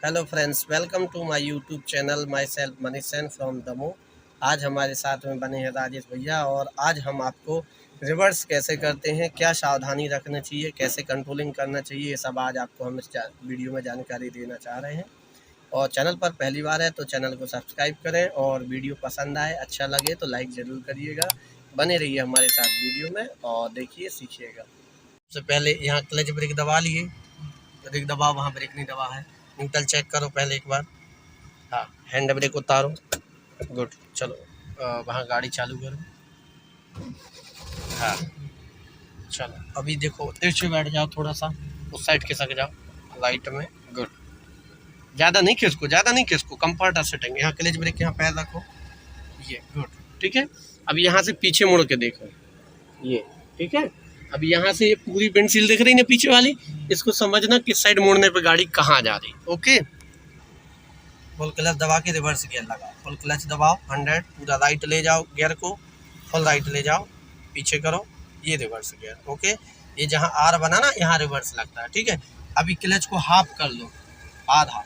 Hello friends, welcome to my YouTube channel. Myself Manish Sen from Damoh. आज हमारे साथ में बने हैं राजेश भैया और आज हम आपको रिवर्स कैसे करते हैं, क्या सावधानी रखना चाहिए, कैसे कंट्रोलिंग करना चाहिए, ये सब आज आपको हम इस वीडियो में जानकारी देना चाह रहे हैं। और चैनल पर पहली बार है तो चैनल को सब्सक्राइब करें और वीडियो पसंद आए, अच्छा लगे तो लाइक ज़रूर करिएगा। बने रहिए हमारे साथ वीडियो में और देखिए, सीखिएगा। सबसे पहले यहाँ क्लच ब्रेक दबा लिए, ब्रेक दबाओ, वहाँ ब्रेक नहीं दबा है। न्यूट्रल चेक करो पहले एक बार। हाँ, हैंड ब्रेक उतारो। गुड, चलो वहाँ गाड़ी चालू करो। हाँ चलो, अभी देखो तिरछे बैठ जाओ, थोड़ा सा उस साइड खिसक जाओ राइट में। गुड, ज़्यादा नहीं खिसको, ज़्यादा नहीं खिसको, कंफर्ट सेटिंग। यहाँ क्लच ब्रेक यहाँ पैर रखो, ये गुड, ठीक है। अब यहाँ से पीछे मुड़ के देखो, ये ठीक है। अब यहाँ से ये पूरी पेंसिल दिख रही है पीछे वाली, इसको समझना किस साइड मुड़ने पे गाड़ी कहाँ जा रही। ओके, फुल क्लच दबा के रिवर्स गियर लगाओ। फुल क्लच दबाओ 100, पूरा राइट ले जाओ गियर को, फुल राइट ले जाओ, पीछे करो, ये रिवर्स गियर। ओके, ये जहाँ आर बना ना, यहाँ रिवर्स लगता है, ठीक है। अभी क्लच को हाफ कर लो, आधा,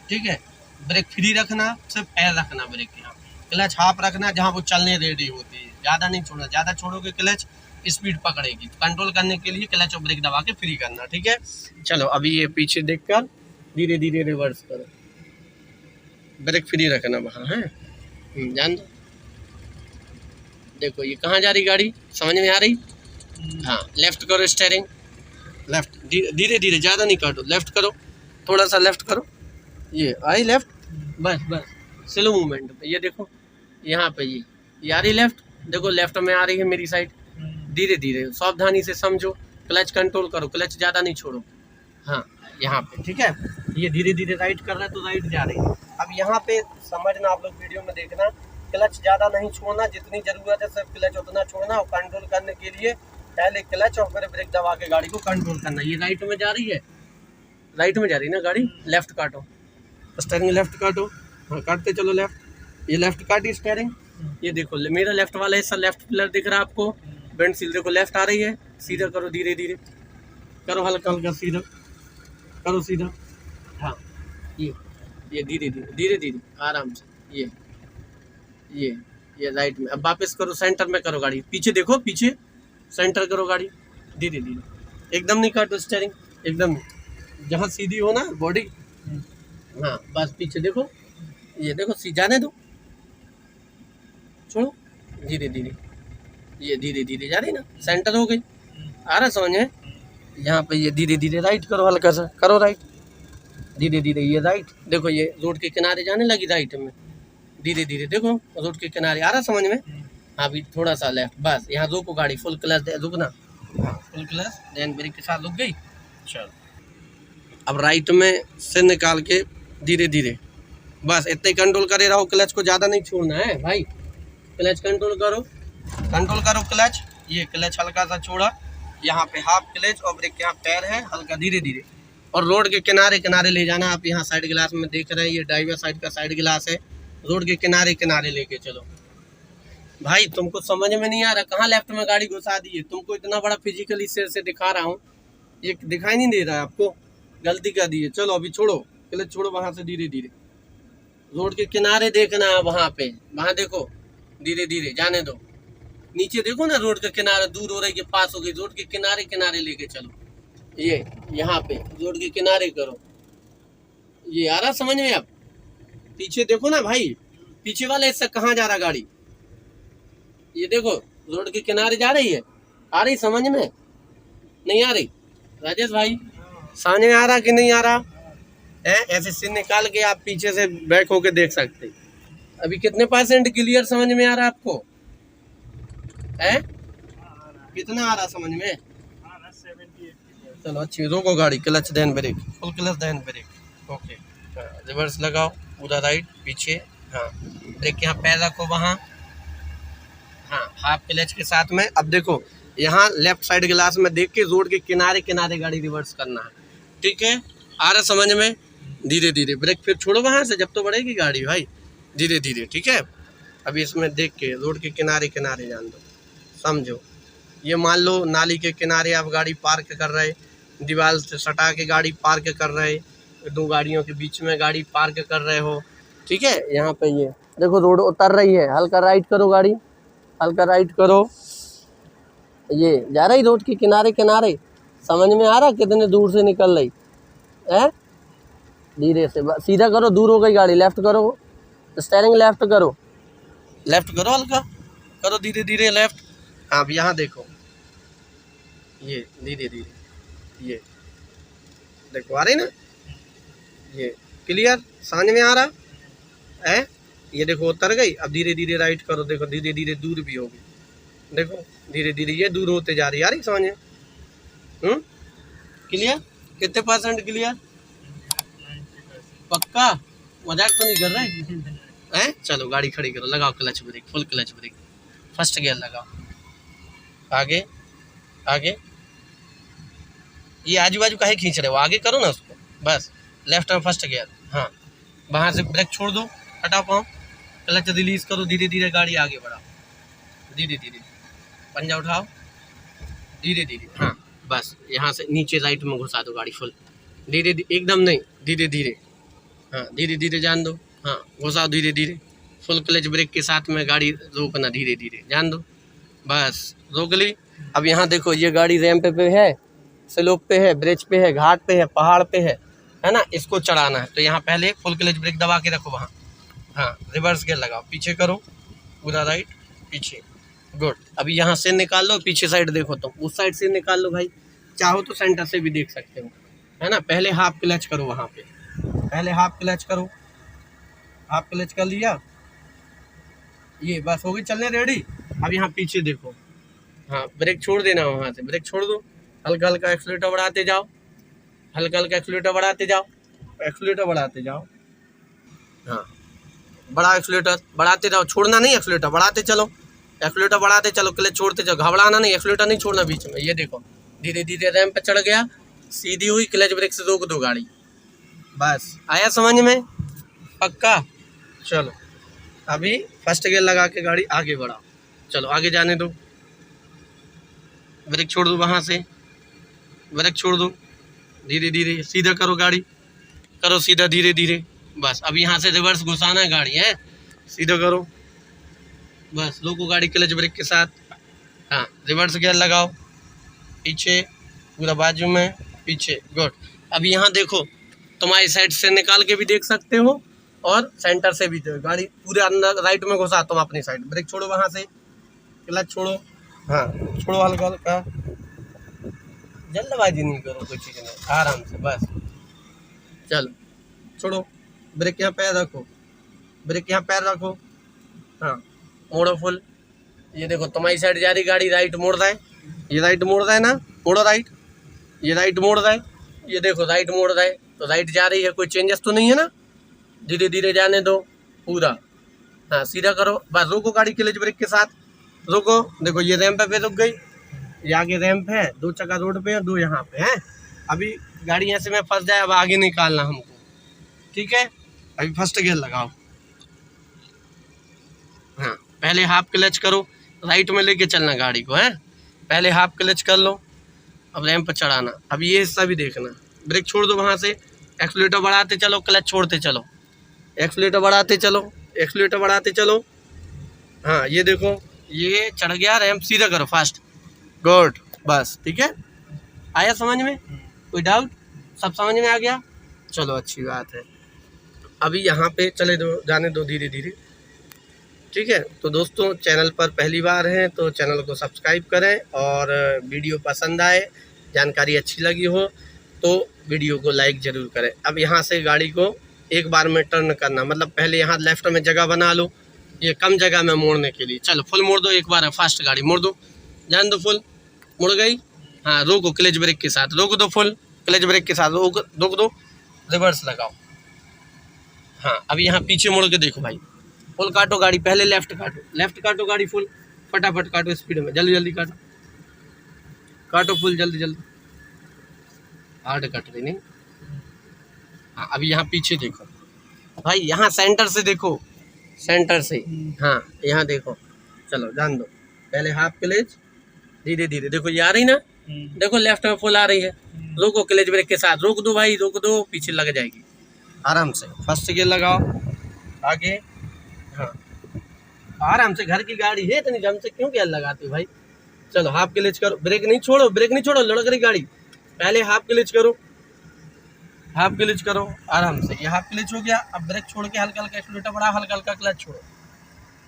ठीक है। ब्रेक फ्री रखना, सिर्फ पैर रखना ब्रेक यहाँ, क्लच हाफ रखना जहाँ वो चलने रेडी होती है, ज़्यादा नहीं छोड़ना। ज़्यादा छोड़ोगे क्लच स्पीड पकड़ेगी। कंट्रोल करने के लिए क्लच और ब्रेक दबा के फ्री करना, ठीक है। चलो, अभी ये पीछे देखकर धीरे धीरे रिवर्स करो, ब्रेक फ्री रखना वहाँ है, जान दो। देखो ये कहाँ जा रही गाड़ी, समझ में आ रही। हाँ, लेफ्ट करो स्टीयरिंग, लेफ्ट, धीरे धीरे, ज़्यादा नहीं काटो, लेफ्ट करो, थोड़ा सा लेफ्ट करो, ये आई लेफ्ट, बस बस, स्लो मूवमेंट। ये देखो यहाँ पे ये आ रही लेफ्ट, देखो लेफ्ट में आ रही है मेरी साइड। धीरे धीरे सावधानी से समझो, क्लच कंट्रोल करो, क्लच ज़्यादा नहीं छोड़ो। हाँ, यहाँ पे ठीक है। ये धीरे धीरे राइट कर रहा है तो राइट जा रही है। अब यहाँ पे समझना, आप लोग वीडियो में देखना, क्लच ज़्यादा नहीं छोड़ना, जितनी ज़रूरत है सिर्फ क्लच उतना छोड़ना। और कंट्रोल करने के लिए पहले क्लच और फिर ब्रेक दबा के गाड़ी को कंट्रोल करना। ये राइट में जा रही है, राइट में जा रही है ना गाड़ी, लेफ्ट काटो, स्टीयरिंग लेफ्ट काटो। हाँ, काटते चलो लेफ्ट, ये लेफ्ट काटी स्टीयरिंग। ये देखो मेरा लेफ्ट वाला हिस्सा, लेफ्ट पिलर दिख रहा है आपको, बेंड सील देखो लेफ्ट आ रही है, सीधा करो, धीरे धीरे करो, हल्का हल्का सीधा करो, सीधा। हाँ, ये धीरे धीरे धीरे धीरे आराम से, ये राइट में। अब वापस करो, सेंटर में करो गाड़ी, पीछे देखो, पीछे सेंटर करो गाड़ी, धीरे धीरे, एकदम नहीं काटो स्टीयरिंग, एकदम जहाँ सीधी हो ना बॉडी। हाँ, बस पीछे देखो, ये देखो, जाने दो, छोड़ो, धीरे धीरे, ये धीरे धीरे जा रही ना, सेंटर हो गई, आ रहा समझ में। यहाँ पे ये धीरे धीरे राइट करो, हल्का सा करो राइट, धीरे धीरे, ये राइट देखो, ये रोड के किनारे जाने लगी राइट में, धीरे धीरे देखो रोड के किनारे, आ रहा समझ में। हाँ, अभी थोड़ा सा लेफ्ट, बस यहाँ रोको गाड़ी, फुल क्लच रुकना, फुल क्लच देन ब्रेक के साथ रुक गई। चलो, अब राइट में से निकाल के धीरे धीरे, बस इतने कंट्रोल करे रहो, क्लच को ज़्यादा नहीं छोड़ना है भाई, क्लच कंट्रोल करो, कंट्रोल करो क्लच। ये क्लच हल्का सा छोड़ा, यहाँ पे हाफ क्लच और ब्रेक यहाँ पैर है, हल्का धीरे धीरे, और रोड के किनारे किनारे ले जाना। आप यहाँ साइड ग्लास में देख रहे हैं, ये ड्राइवर साइड का साइड ग्लास है, रोड के किनारे किनारे लेके चलो। भाई तुमको समझ में नहीं आ रहा, कहाँ लेफ्ट में गाड़ी घुसा दी है, तुमको इतना बड़ा फिजिकली से दिखा रहा हूँ, ये दिखाई नहीं दे रहा है आपको, गलती कर दी है। चलो अभी छोड़ो, क्लच छोड़ो, वहाँ से धीरे धीरे रोड के किनारे देखना है, वहाँ पे, वहाँ देखो, धीरे धीरे जाने दो, नीचे देखो ना, रोड के किनारे दूर हो रही है, पास हो गई, रोड के किनारे किनारे लेके चलो, ये यहाँ पे रोड के किनारे करो, ये आ रहा समझ में। अब पीछे देखो ना भाई, पीछे वाले हिस्सा कहाँ जा रहा गाड़ी, ये देखो रोड के किनारे जा रही है, आ रही समझ में, नहीं आ रही राजेश भाई, समझ में आ रहा कि नहीं आ रहा है। ऐसे से निकाल के आप पीछे से बैक होके देख सकते। अभी कितने % क्लियर समझ में आ रहा आपको है, कितना आ रहा समझ में। चलो अच्छी, रोको गाड़ी, clutch then brake, full clutch then brake. Okay, reverse लगाओ, पूरा राइट, पीछे, हाँ, ब्रेक यहाँ पैर रखो वहाँ, हाँ, हाफ क्लच के साथ में। अब देखो यहाँ लेफ्ट साइड ग्लास में देख के रोड के किनारे किनारे गाड़ी रिवर्स करना है, ठीक है, आ रहा समझ में। धीरे धीरे ब्रेक फिर छोड़ो वहाँ से, जब तो बढ़ेगी गाड़ी भाई, धीरे धीरे, ठीक है। अभी इसमें देख के रोड के किनारे किनारे जान दो, समझो। ये मान लो नाली के किनारे आप गाड़ी पार्क कर रहे, दीवार से सटा के गाड़ी पार्क कर रहे, दो गाड़ियों के बीच में गाड़ी पार्क कर रहे हो, ठीक है। यहाँ पे ये देखो रोड उतर रही है, हल्का राइट करो गाड़ी, हल्का राइट करो, ये जा रही रोड के किनारे किनारे, समझ में आ रहा कितने दूर से निकल रही है। धीरे से सीधा करो, दूर हो गई गाड़ी, लेफ्ट करो, स्टेयरिंग लेफ्ट करो, लेफ्ट करो, हल्का करो, धीरे धीरे लेफ्ट। अब यहाँ देखो, ये धीरे धीरे, ये देखो आ रही ना, ये क्लियर समझ में आ रहा है। ये देखो उतर गई। अब धीरे धीरे राइट करो, देखो धीरे धीरे दूर भी होगी, देखो धीरे धीरे ये दूर होते जा रही है, आ रही समझ में। क्लियर, कितने परसेंट क्लियर, पक्का, मजाक तो नहीं कर रहे हैं। चलो गाड़ी खड़ी करो, लगाओ clutch brake, full clutch brake, first gear लगाओ, आगे आगे, ये आजू बाजू काहे खींच रहे हो, आगे करो ना उसको, बस लेफ्ट में फर्स्ट गियर। हाँ वहाँ से ब्रेक छोड़ दो, हटाओ पाओ, क्लच रिलीज करो, धीरे धीरे गाड़ी आगे बढ़ाओ, धीरे धीरे पंजा उठाओ, धीरे धीरे। हाँ बस यहाँ से नीचे राइट में घुसा दो गाड़ी फुल, धीरे धीरे, एकदम नहीं, धीरे धीरे, हाँ धीरे धीरे जान दो, हाँ घुसाओ धीरे धीरे, फुल क्लच ब्रेक के साथ में गाड़ी रोकना, धीरे धीरे जान दो, बस रोक ली। अब यहाँ देखो ये गाड़ी रैंप पे है, स्लोप पे है, ब्रिज पे है, घाट पे है, पहाड़ पे है ना, इसको चढ़ाना है। तो यहाँ पहले फुल क्लच ब्रेक दबा के रखो वहाँ, हाँ रिवर्स गियर लगाओ, पीछे करो पूरा राइट, पीछे, गुड। अभी यहाँ से निकाल लो, पीछे साइड देखो, तो उस साइड से निकाल लो भाई, चाहो तो सेंटर से भी देख सकते हो, है ना। पहले हाफ क्लच करो वहाँ पे, पहले हाफ क्लच करो, हाफ क्लच कर लिया, ये बस हो गई चलने रेडी। अब यहाँ पीछे देखो, हाँ ब्रेक छोड़ देना, वहाँ से ब्रेक छोड़ दो, हल्का हल्का एक्सीलेटर बढ़ाते जाओ, हल्का हल्का एक्सीलेटर बढ़ाते जाओ, एक्सीलेटर बढ़ाते जाओ, हाँ बड़ा एक्सीलेटर बढ़ाते जाओ, छोड़ना नहीं, एक्सीलेटर बढ़ाते चलो, एक्सीलेटर बढ़ाते चलो, क्लच छोड़ते जाओ, घबराना नहीं, एक्सीलेटर नहीं छोड़ना बीच में। ये देखो धीरे धीरे रैंप पे चढ़ गया, सीधी हुई, क्लच ब्रेक से रोक दो गाड़ी, बस आया समझ में, पक्का। चलो अभी फर्स्ट गियर लगा के गाड़ी आगे बढ़ाओ, चलो आगे जाने दो, ब्रेक छोड़ दो, वहाँ से ब्रेक छोड़ दो, धीरे धीरे सीधा करो गाड़ी, करो सीधा धीरे धीरे, बस। अब यहाँ से रिवर्स घुसाना है गाड़ी, है सीधा करो, बस रोको गाड़ी क्लच ब्रेक के साथ, हाँ रिवर्स गियर लगाओ, पीछे पूरा बाजू में, पीछे, गुड। अब यहाँ देखो, तुम्हारी साइड से निकाल के भी देख सकते हो और सेंटर से भी, गाड़ी पूरे अंदर राइट में घुसा तुम अपनी साइड, ब्रेक छोड़ो वहाँ से, क्लच छोड़ो, हाँ छोड़ो हल्का हल्का, जल्दबाजी नहीं करो कोई चीज़ में, आराम से बस, चलो छोड़ो, ब्रेक यहाँ पैर रखो, ब्रेक यहाँ पैर रखो, हाँ मोड़ो फुल। ये देखो तुम्हारी साइड जा रही गाड़ी, राइट मोड़ रहा है, ये राइट मोड़ रहा है ना, मोड़ो राइट, ये राइट मोड़ रहा है, ये देखो राइट मोड़ रहा है, तो राइट जा रही है, कोई चेंजेस तो नहीं है ना, धीरे धीरे जाने दो पूरा, हाँ सीधा करो, बस रोको गाड़ी क्लच ब्रेक के साथ, रोको, देखो ये रैंप पे रुक गई, ये आगे रैंप है, दो चक्का रोड पे है, दो यहाँ पे है। अभी गाड़ी यहाँ से मैं फंस जाए, अब आगे निकालना हमको, ठीक है। अभी फर्स्ट गियर लगाओ, हाँ पहले हाफ क्लच करो, राइट में लेके चलना गाड़ी को, है पहले हाफ क्लच कर लो, अब रैंप पर चढ़ाना। अब ये हिस्सा भी देखना, ब्रेक छोड़ दो वहाँ से, एक्सीलेटर बढ़ाते चलो, क्लच छोड़ते चलो, एक्सीलेटर बढ़ाते चलो, एक्सीलेटर बढ़ाते चलो, हाँ ये देखो ये चढ़ गया, रैंप सीधा करो फास्ट, गुड, बस ठीक है। आया समझ में, कोई डाउट, सब समझ में आ गया, चलो अच्छी बात है। अभी यहाँ पे चले दो, जाने दो धीरे धीरे, ठीक है। तो दोस्तों चैनल पर पहली बार हैं तो चैनल को सब्सक्राइब करें, और वीडियो पसंद आए, जानकारी अच्छी लगी हो तो वीडियो को लाइक ज़रूर करें। अब यहाँ से गाड़ी को एक बार में टर्न करना, मतलब पहले यहाँ लेफ्ट में जगह बना लो, ये कम जगह में मोड़ने के लिए, चलो फुल मोड़ दो एक बार, फास्ट गाड़ी मोड़ दो, जान दो, फुल मुड़ गई, हाँ रोको क्लच ब्रेक के साथ, रोक दो फुल क्लच ब्रेक के साथ, रोक दो, रिवर्स लगाओ, हाँ अब यहाँ पीछे मुड़ के देखो भाई, फुल काटो गाड़ी, पहले लेफ्ट काटो गाड़ी फुल, फटाफट काटो स्पीड में, जल्दी जल्दी काटो, काटो फुल जल्दी जल्दी, हार्ड कट रही नहीं, हाँ अभी यहाँ पीछे देखो भाई, यहाँ सेंटर से देखो, सेंटर से, हाँ यहाँ देखो, चलो जान दो, पहले हाफ क्लच, धीरे धीरे देखो ये आ रही ना, देखो लेफ्ट में फुल आ रही है, रोको, क्लच ब्रेक के साथ रोक दो भाई, रोक दो, पीछे लग जाएगी आराम से। फर्स्ट गियर लगाओ, आगे, हाँ आराम से, घर की गाड़ी है इतनी जम से क्यों गियर लगाते हो भाई। चलो हाफ क्लच करो, ब्रेक नहीं छोड़ो, ब्रेक नहीं छोड़ो, लड़क रही गाड़ी। पहले हाफ क्लच करो, हाफ क्लच करो आराम से, ये हाफ क्लच हो गया। अब ब्रेक छोड़ के हल्का हल्का एक्सीलरेटर बढ़ाओ, हल्का हल्का क्लच छोड़ो,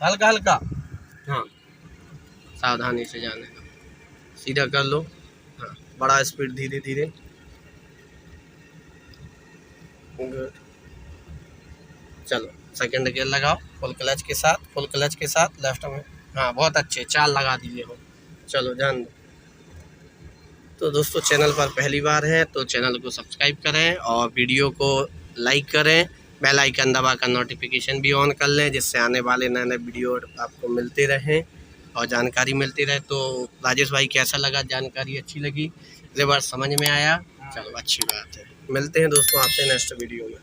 हल्का हल्का, हाँ सावधानी से जाने का, सीधा कर लो, हाँ बड़ा स्पीड, धीरे धीरे, गुड। चलो सेकंड गियर लगाओ फुल क्लच के साथ, फुल क्लच के साथ लेफ्ट में, हाँ बहुत अच्छे, 4 लगा दिए हो। चलो ध्यान दो। तो दोस्तों चैनल पर पहली बार है तो चैनल को सब्सक्राइब करें और वीडियो को लाइक करें, बेल आइकन दबाकर नोटिफिकेशन भी ऑन कर लें, जिससे आने वाले नए नए वीडियो आपको मिलते रहें और जानकारी मिलती रहे। तो राजेश भाई कैसा लगा, जानकारी अच्छी लगी, रिवर्स समझ में आया, चलो अच्छी बात है। मिलते हैं दोस्तों आपसे नेक्स्ट वीडियो में।